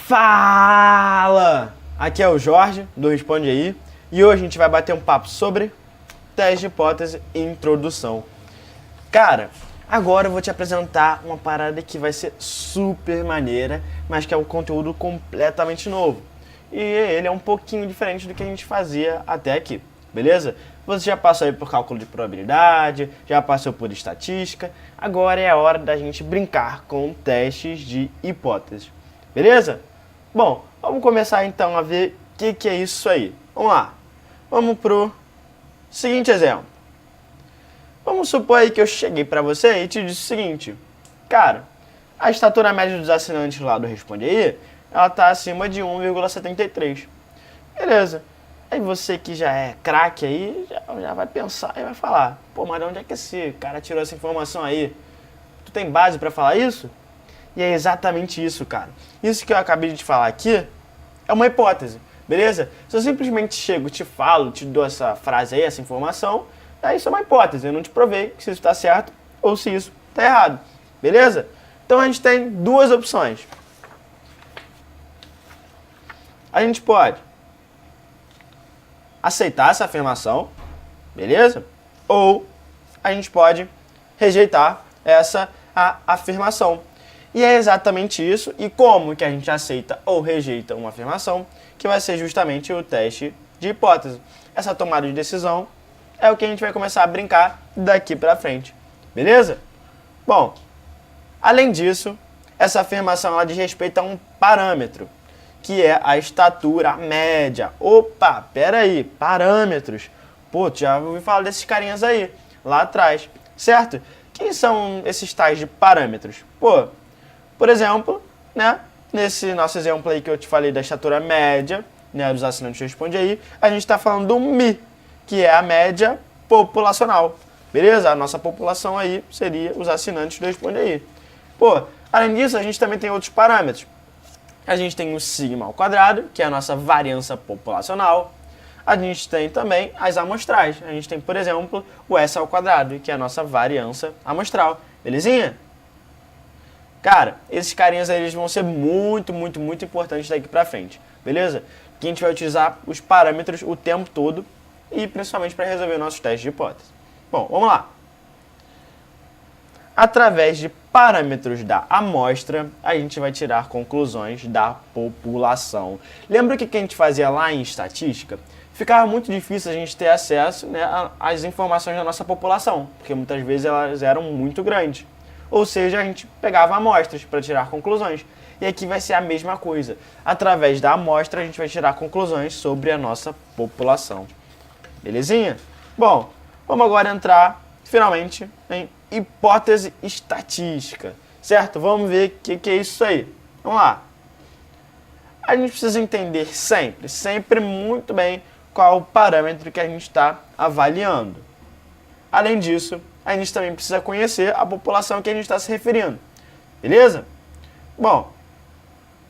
Fala! Aqui é o Jorge, do Responde Aí, e hoje a gente vai bater um papo sobre teste de hipótese e introdução. Cara, agora eu vou te apresentar uma parada que vai ser super maneira, mas que é um conteúdo completamente novo. E ele é um pouquinho diferente do que a gente fazia até aqui, beleza? Você já passou aí por cálculo de probabilidade, já passou por estatística, agora é a hora da gente brincar com testes de hipótese, beleza? Bom, vamos começar então a ver o que é isso aí. Vamos lá, vamos pro seguinte exemplo. Vamos supor aí que eu cheguei pra você e te disse o seguinte: cara, a estatura média dos assinantes lá do Responde Aí, ela tá acima de 1,73. Beleza. Aí você que já é craque aí, já vai pensar e vai falar: pô, mas de onde é que esse cara tirou essa informação aí? Tu tem base pra falar isso? E é exatamente isso, cara. Isso que eu acabei de te falar aqui é uma hipótese, beleza? Se eu simplesmente chego, te falo, te dou essa frase aí, essa informação, aí isso é uma hipótese. Eu não te provei se isso está certo ou se isso está errado, beleza? Então a gente tem duas opções. A gente pode aceitar essa afirmação, beleza? Ou a gente pode rejeitar essa afirmação. E é exatamente isso, e como que a gente aceita ou rejeita uma afirmação, que vai ser justamente o teste de hipótese. Essa tomada de decisão é o que a gente vai começar a brincar daqui pra frente, beleza? Bom, além disso, essa afirmação ela diz respeito a um parâmetro, que é a estatura média. Opa, pera aí, parâmetros. Pô, tu já ouviu falar desses carinhas aí, lá atrás, certo? Quem são esses tais de parâmetros? Pô, por exemplo, né, nesse nosso exemplo aí que eu te falei da estatura média, né, dos assinantes do Responde Aí, a gente está falando do MI, que é a média populacional, beleza? A nossa população aí seria os assinantes do Responde Aí. Pô, além disso, a gente também tem outros parâmetros. A gente tem o sigma ao quadrado, que é a nossa variância populacional. A gente tem também as amostrais. A gente tem, por exemplo, o S ao quadrado, que é a nossa variância amostral. Belezinha? Cara, esses carinhas aí eles vão ser muito importantes daqui pra frente, beleza? Que a gente vai utilizar os parâmetros o tempo todo e principalmente para resolver nossos testes de hipótese. Bom, vamos lá. Através de parâmetros da amostra, a gente vai tirar conclusões da população. Lembra o que a gente fazia lá em estatística? Ficava muito difícil a gente ter acesso, né, às informações da nossa população, porque muitas vezes elas eram muito grandes. Ou seja, a gente pegava amostras para tirar conclusões. E aqui vai ser a mesma coisa. Através da amostra, a gente vai tirar conclusões sobre a nossa população. Belezinha? Bom, vamos agora entrar, finalmente, em hipótese estatística. Certo? Vamos ver o que é isso aí. Vamos lá. A gente precisa entender sempre muito bem qual o parâmetro que a gente está avaliando. Além disso, a gente também precisa conhecer a população que a gente está se referindo. Beleza? Bom,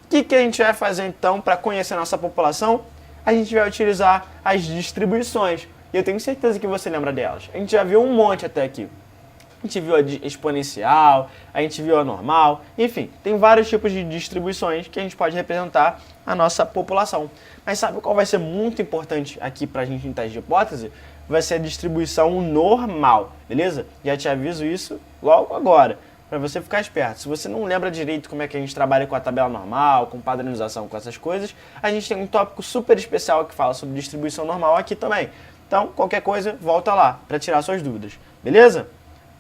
o que a gente vai fazer então para conhecer a nossa população? A gente vai utilizar as distribuições. E eu tenho certeza que você lembra delas. A gente já viu um monte até aqui. A gente viu a exponencial, a gente viu a normal, enfim, tem vários tipos de distribuições que a gente pode representar a nossa população. Mas sabe qual vai ser muito importante aqui para a gente em teste de hipótese? Vai ser a distribuição normal, beleza? Já te aviso isso logo agora, para você ficar esperto. Se você não lembra direito como é que a gente trabalha com a tabela normal, com padronização, com essas coisas, a gente tem um tópico super especial que fala sobre distribuição normal aqui também. Então, qualquer coisa, volta lá para tirar suas dúvidas, beleza?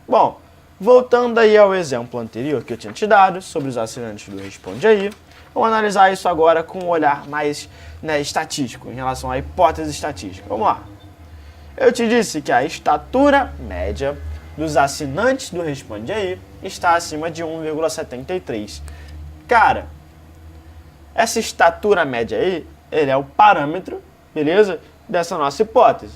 Bom, voltando aí ao exemplo anterior que eu tinha te dado sobre os assinantes do Responde Aí, vamos analisar isso agora com um olhar mais, né, estatístico, em relação à hipótese estatística. Vamos lá. Eu te disse que a estatura média dos assinantes do Responde Aí está acima de 1,73. Cara, essa estatura média aí, ele é o parâmetro, beleza, dessa nossa hipótese.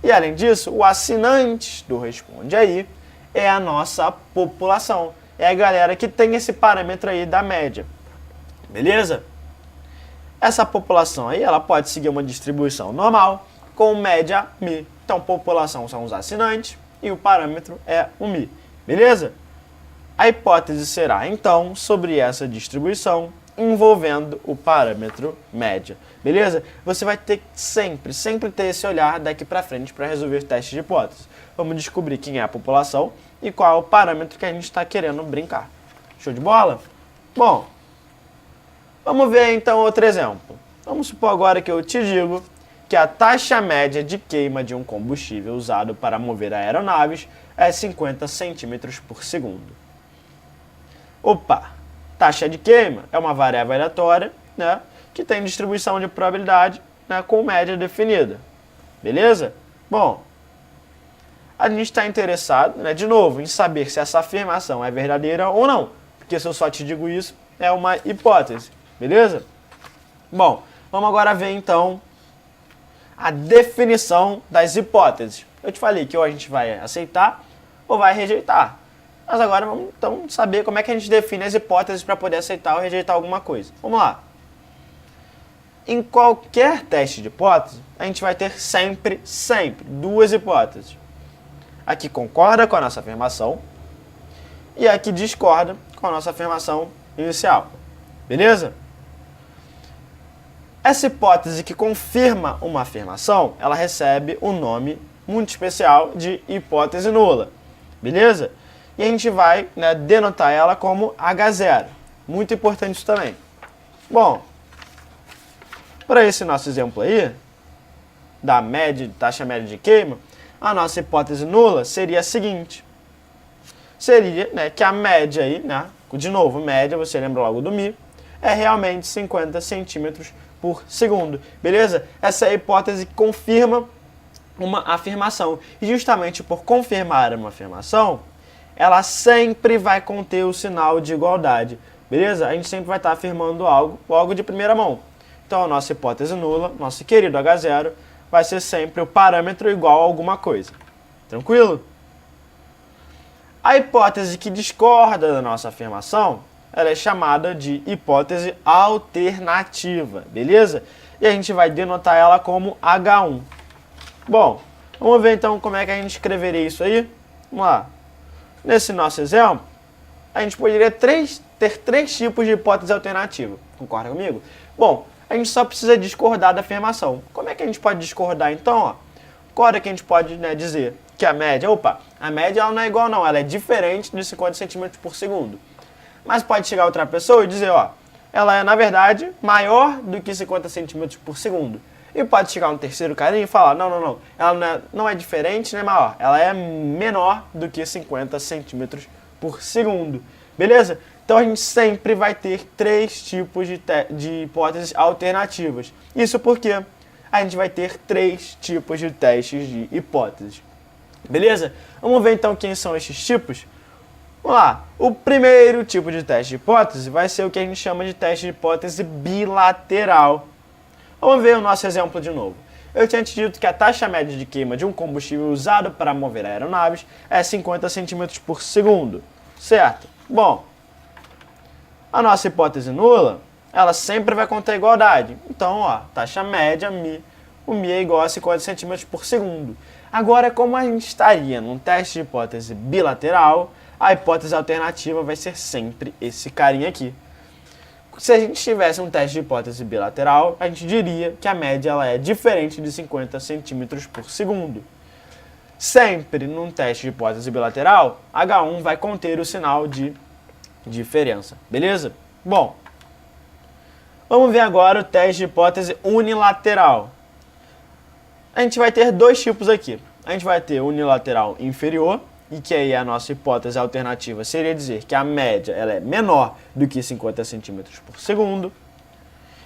E além disso, o assinante do Responde Aí é a nossa população. É a galera que tem esse parâmetro aí da média. Beleza? Essa população aí, ela pode seguir uma distribuição normal com média μ. Então, população são os assinantes e o parâmetro é o μ. Beleza? A hipótese será, então, sobre essa distribuição, envolvendo o parâmetro média, beleza? Você vai ter que sempre ter esse olhar daqui para frente para resolver testes de hipótese. Vamos descobrir quem é a população e qual é o parâmetro que a gente está querendo brincar. Show de bola? Bom, vamos ver então outro exemplo. Vamos supor agora que eu te digo que a taxa média de queima de um combustível usado para mover aeronaves é 50 centímetros por segundo. Opa! Taxa de queima é uma variável aleatória, né, que tem distribuição de probabilidade, né, com média definida. Beleza? Bom, a gente está interessado, né, de novo, em saber se essa afirmação é verdadeira ou não. Porque se eu só te digo isso, é uma hipótese. Beleza? Bom, vamos agora ver então a definição das hipóteses. Eu te falei que ou a gente vai aceitar ou vai rejeitar. Mas agora vamos então saber como é que a gente define as hipóteses para poder aceitar ou rejeitar alguma coisa. Vamos lá. Em qualquer teste de hipótese, a gente vai ter sempre duas hipóteses. A que concorda com a nossa afirmação e a que discorda com a nossa afirmação inicial. Beleza? Essa hipótese que confirma uma afirmação, ela recebe um nome muito especial de hipótese nula. Beleza? E a gente vai, né, denotar ela como H0. Muito importante isso também. Bom, para esse nosso exemplo aí, da média, taxa média de queima, a nossa hipótese nula seria a seguinte. Seria, né, que a média aí, né, de novo, média, você lembra logo do μ, é realmente 50 centímetros por segundo. Beleza? Essa é a hipótese que confirma uma afirmação. E justamente por confirmar uma afirmação, ela sempre vai conter o sinal de igualdade, beleza? A gente sempre vai estar afirmando algo logo de primeira mão. Então a nossa hipótese nula, nosso querido H0, vai ser sempre o parâmetro igual a alguma coisa. Tranquilo? A hipótese que discorda da nossa afirmação, ela é chamada de hipótese alternativa, beleza? E a gente vai denotar ela como H1. Bom, vamos ver então como é que a gente escreveria isso aí. Vamos lá. Nesse nosso exemplo, a gente poderia ter três tipos de hipótese alternativa. Concorda comigo? Bom, a gente só precisa discordar da afirmação. Como é que a gente pode discordar então? Ó, agora que a gente pode, né, dizer que a média, a média ela não é igual não, ela é diferente de 50 centímetros por segundo. Mas pode chegar outra pessoa e dizer, ó, ela é na verdade maior do que 50 centímetros por segundo. E pode chegar um terceiro carinha e falar, não, ela não é diferente nem maior, ela é menor do que 50 centímetros por segundo, beleza? Então a gente sempre vai ter três tipos de hipóteses alternativas. Isso porque a gente vai ter três tipos de testes de hipóteses, beleza? Vamos ver então quem são esses tipos? Vamos lá, o primeiro tipo de teste de hipótese vai ser o que a gente chama de teste de hipótese bilateral. Vamos ver o nosso exemplo de novo. Eu tinha te dito que a taxa média de queima de um combustível usado para mover aeronaves é 50 centímetros por segundo, certo? Bom, a nossa hipótese nula, ela sempre vai conter igualdade. Então, ó, taxa média, μ, o μ é igual a 50 centímetros por segundo. Agora, como a gente estaria num teste de hipótese bilateral, a hipótese alternativa vai ser sempre esse carinha aqui. Se a gente tivesse um teste de hipótese bilateral, a gente diria que a média ela é diferente de 50 centímetros por segundo. Sempre num teste de hipótese bilateral, H1 vai conter o sinal de diferença, beleza? Bom, vamos ver agora o teste de hipótese unilateral. A gente vai ter dois tipos aqui. A gente vai ter unilateral inferior, e que aí a nossa hipótese alternativa seria dizer que a média ela é menor do que 50 centímetros por segundo.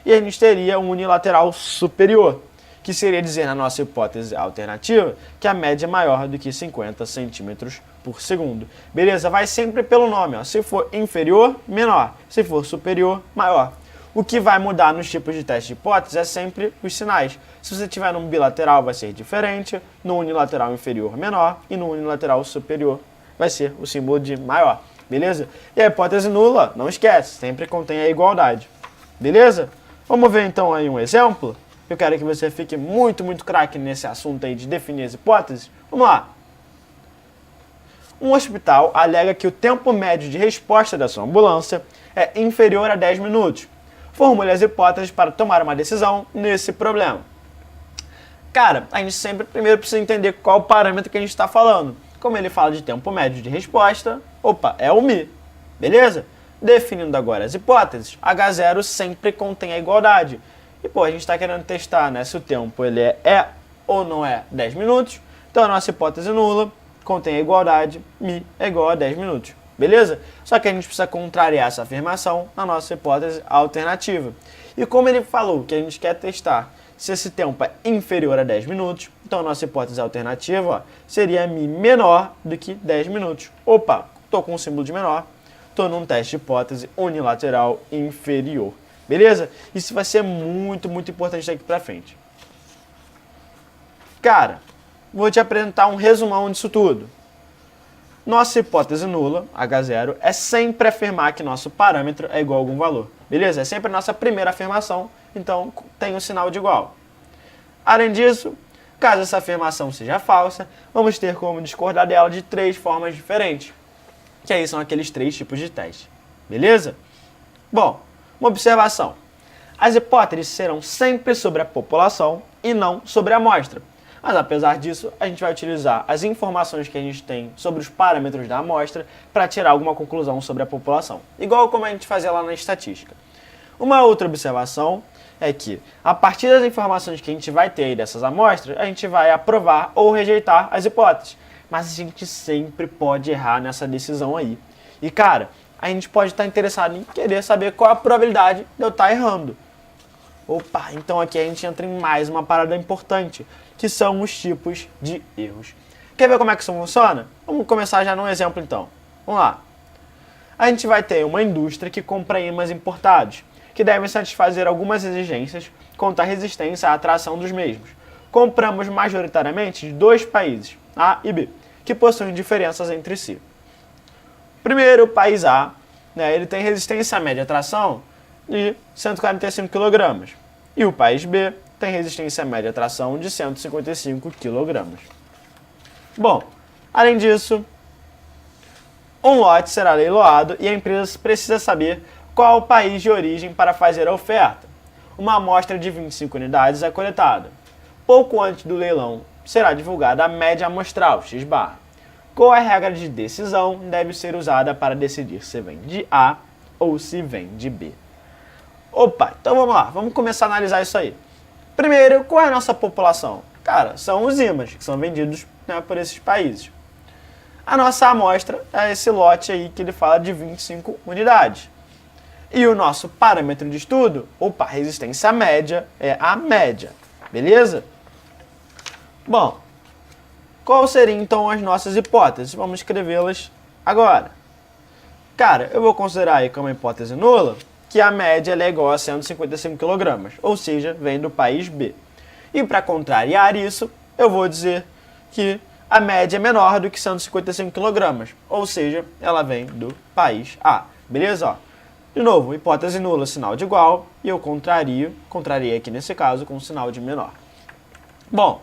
E a gente teria um unilateral superior, que seria dizer na nossa hipótese alternativa que a média é maior do que 50 centímetros por segundo. Beleza? Vai sempre pelo nome. Ó. Se for inferior, menor. Se for superior, maior. O que vai mudar nos tipos de teste de hipótese é sempre os sinais. Se você tiver num bilateral vai ser diferente, no unilateral inferior menor e no unilateral superior vai ser o símbolo de maior, beleza? E a hipótese nula, não esquece, sempre contém a igualdade, beleza? Vamos ver então aí um exemplo? Eu quero que você fique muito craque nesse assunto aí de definir as hipóteses. Vamos lá! Um hospital alega que o tempo médio de resposta da sua ambulância é inferior a 10 minutos. Formule as hipóteses para tomar uma decisão nesse problema. Cara, a gente sempre primeiro precisa entender qual o parâmetro que a gente está falando. Como ele fala de tempo médio de resposta, opa, é o μ, beleza? Definindo agora as hipóteses, H0 sempre contém a igualdade. E pô, a gente está querendo testar, né, se o tempo ele é ou não é 10 minutos. Então a nossa hipótese nula contém a igualdade, μ é igual a 10 minutos. Beleza? Só que a gente precisa contrariar essa afirmação na nossa hipótese alternativa. E como ele falou que a gente quer testar se esse tempo é inferior a 10 minutos, então a nossa hipótese alternativa ó, seria μ menor do que 10 minutos. Opa, estou com um símbolo de menor, estou num teste de hipótese unilateral inferior. Beleza? Isso vai ser muito importante daqui para frente. Cara, vou te apresentar um resumão disso tudo. Nossa hipótese nula, H0, é sempre afirmar que nosso parâmetro é igual a algum valor. Beleza? É sempre a nossa primeira afirmação, então tem um sinal de igual. Além disso, caso essa afirmação seja falsa, vamos ter como discordar dela de 3 formas diferentes. Que aí são aqueles 3 tipos de teste. Beleza? Bom, uma observação. As hipóteses serão sempre sobre a população e não sobre a amostra. Mas apesar disso, a gente vai utilizar as informações que a gente tem sobre os parâmetros da amostra para tirar alguma conclusão sobre a população, igual como a gente fazia lá na estatística. Uma outra observação é que, a partir das informações que a gente vai ter aí dessas amostras, a gente vai aprovar ou rejeitar as hipóteses. Mas a gente sempre pode errar nessa decisão aí. E cara, a gente pode estar interessado em querer saber qual a probabilidade de eu estar errando. Opa, então aqui a gente entra em mais uma parada importante, que são os tipos de erros. Quer ver como é que isso funciona? Vamos começar já num exemplo então. Vamos lá. A gente vai ter uma indústria que compra ímãs importados, que devem satisfazer algumas exigências quanto à resistência à atração dos mesmos. Compramos majoritariamente de 2 países, A e B, que possuem diferenças entre si. Primeiro, o país A, né, ele tem resistência à média atração de 145 kg. E o país B tem resistência média à tração de 155 kg. Bom, além disso, um lote será leiloado e a empresa precisa saber qual o país de origem para fazer a oferta. Uma amostra de 25 unidades é coletada. Pouco antes do leilão, será divulgada a média amostral, x-bar. Qual a regra de decisão deve ser usada para decidir se vem de A ou se vem de B? Opa, então vamos lá, vamos começar a analisar isso aí. Primeiro, qual é a nossa população? Cara, são os ímãs que são vendidos, né, por esses países. A nossa amostra é esse lote aí que ele fala de 25 unidades. E o nosso parâmetro de estudo, opa, resistência média, é a média, beleza? Bom, quais seriam então as nossas hipóteses? Vamos escrevê-las agora. Cara, eu vou considerar aí como hipótese nula que a média é igual a 155 kg, ou seja, vem do país B. E para contrariar isso, eu vou dizer que a média é menor do que 155 kg, ou seja, ela vem do país A. Beleza? Ó, de novo, hipótese nula, sinal de igual, e eu contrariei aqui nesse caso com sinal de menor. Bom,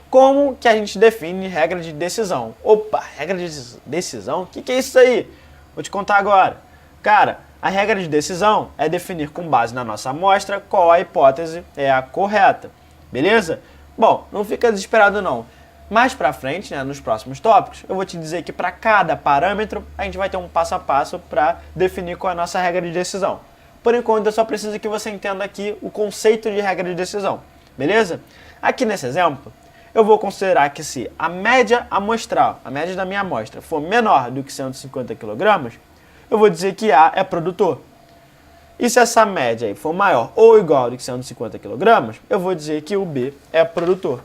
como que a gente define regra de decisão? Opa, regra de decisão? O que é isso aí? Vou te contar agora. Cara, a regra de decisão é definir com base na nossa amostra qual a hipótese é a correta. Beleza? Bom, não fica desesperado não. Mais pra frente, né, nos próximos tópicos, eu vou te dizer que para cada parâmetro a gente vai ter um passo a passo para definir qual é a nossa regra de decisão. Por enquanto, eu só preciso que você entenda aqui o conceito de regra de decisão. Beleza? Aqui nesse exemplo, eu vou considerar que se a média amostral, a média da minha amostra, for menor do que 150 kg, eu vou dizer que A é produtor. E se essa média aí for maior ou igual do que 150 kg, eu vou dizer que o B é produtor.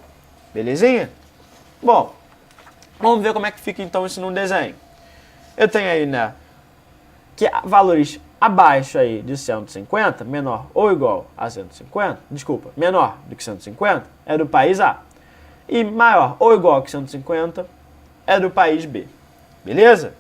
Belezinha? Bom, vamos ver como é que fica então isso num desenho. Eu tenho aí, né, que valores abaixo aí de 150, menor ou igual a 150, desculpa, menor do que 150, é do país A. E maior ou igual que 150 é do país B. Beleza?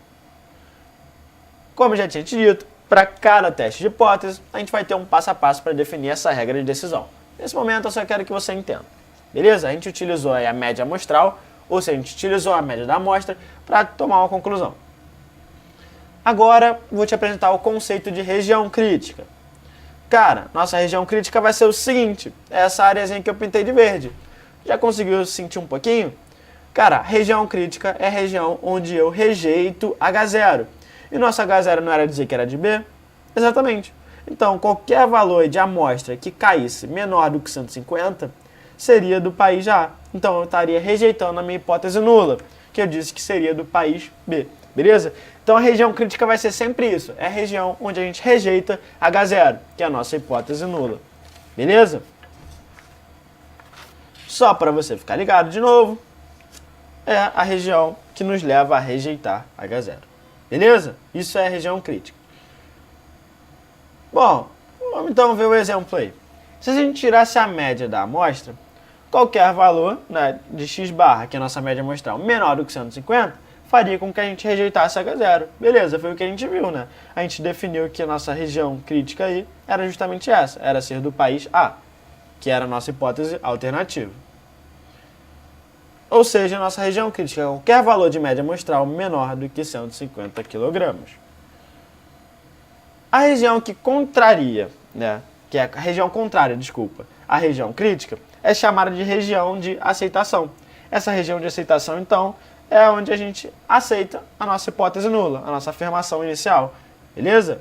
Como eu já tinha te dito, para cada teste de hipótese, a gente vai ter um passo a passo para definir essa regra de decisão. Nesse momento, eu só quero que você entenda. Beleza? A gente utilizou aí a média amostral, ou seja, a gente utilizou a média da amostra para tomar uma conclusão. Agora, vou te apresentar o conceito de região crítica. Cara, nossa região crítica vai ser o seguinte, essa áreazinha que eu pintei de verde. Já conseguiu sentir um pouquinho? Cara, região crítica é a região onde eu rejeito H0. E nosso H0 não era dizer que era de B? Exatamente. Então, qualquer valor de amostra que caísse menor do que 150 seria do país A. Então, eu estaria rejeitando a minha hipótese nula, que eu disse que seria do país B. Beleza? Então, a região crítica vai ser sempre isso. É a região onde a gente rejeita H0, que é a nossa hipótese nula. Beleza? Só para você ficar ligado de novo, é a região que nos leva a rejeitar H0. Beleza? Isso é a região crítica. Bom, vamos então ver o exemplo aí. Se a gente tirasse a média da amostra, qualquer valor, né, de x barra, que é a nossa média amostral, menor do que 150, faria com que a gente rejeitasse H0. Beleza, foi o que a gente viu, né? A gente definiu que a nossa região crítica aí era justamente essa, era ser do país A, que era a nossa hipótese alternativa. Ou seja, a nossa região crítica é qualquer valor de média amostral menor do que 150 kg. A região que contraria, né, que é a região contrária, desculpa, a região crítica, é chamada de região de aceitação. Essa região de aceitação, então, é onde a gente aceita a nossa hipótese nula, a nossa afirmação inicial. Beleza?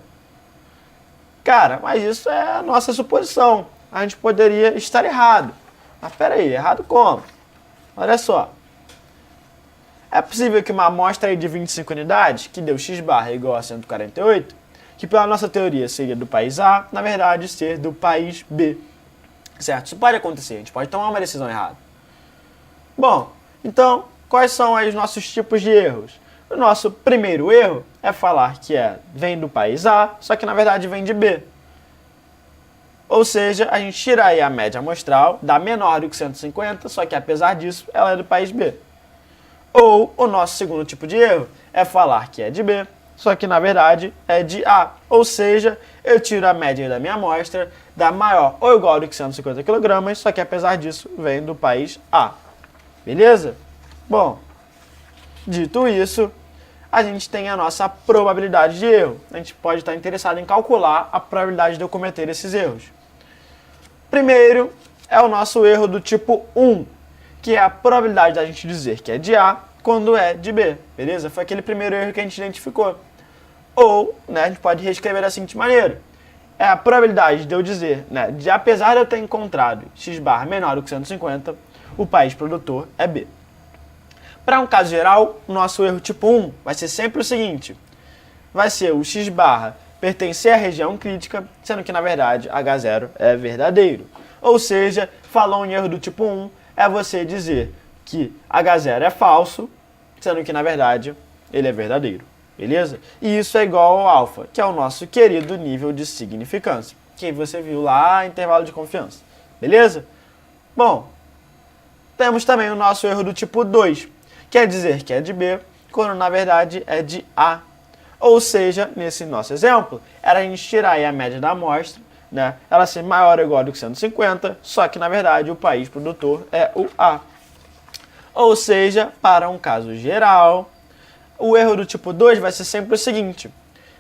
Cara, mas isso é a nossa suposição. A gente poderia estar errado. Mas peraí, errado como? Olha só. É possível que uma amostra aí de 25 unidades, que deu x barra igual a 148, que pela nossa teoria seria do país A, na verdade ser do país B. Certo? Isso pode acontecer, a gente pode tomar uma decisão errada. Bom, então, quais são aí os nossos tipos de erros? O nosso primeiro erro é falar que vem do país A, só que na verdade vem de B. Ou seja, a gente tira aí a média amostral, dá menor do que 150, só que apesar disso, ela é do país B. Ou o nosso segundo tipo de erro é falar que é de B, só que na verdade é de A. Ou seja, eu tiro a média da minha amostra, dá maior ou igual do que 150 kg, só que apesar disso vem do país A. Beleza? Bom, dito isso, a gente tem a nossa probabilidade de erro. A gente pode estar interessado em calcular a probabilidade de eu cometer esses erros. Primeiro é o nosso erro do tipo 1, que é a probabilidade da gente dizer que é de A quando é de B, beleza? Foi aquele primeiro erro que a gente identificou. Ou, né, a gente pode reescrever da seguinte maneira. É a probabilidade de eu dizer, né, de apesar de eu ter encontrado x barra menor do que 150, o país produtor é B. Para um caso geral, o nosso erro tipo 1 vai ser sempre o seguinte. Vai ser o x barra pertencer à região crítica, sendo que na verdade H0 é verdadeiro. Ou seja, falou em erro do tipo 1, é você dizer que H0 é falso, sendo que na verdade ele é verdadeiro. Beleza? E isso é igual ao alfa, que é o nosso querido nível de significância, que você viu lá, intervalo de confiança. Beleza? Bom, temos também o nosso erro do tipo 2, quer dizer que é de B, quando na verdade é de A. Ou seja, nesse nosso exemplo, era a gente tirar aí a média da amostra, né, ela ser maior ou igual do que 150, só que na verdade o país produtor é o A. Ou seja, para um caso geral, o erro do tipo 2 vai ser sempre o seguinte,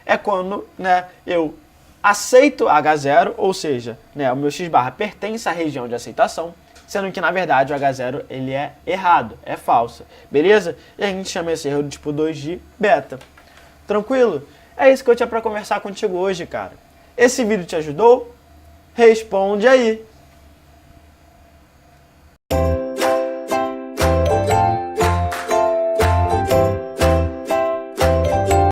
é quando, né, eu aceito H0, ou seja, né, o meu x barra pertence à região de aceitação, sendo que na verdade o H0 ele é errado, é falso, beleza? E a gente chama esse erro do tipo 2 de beta. Tranquilo? É isso que eu tinha para conversar contigo hoje, cara. Esse vídeo te ajudou? Responde aí!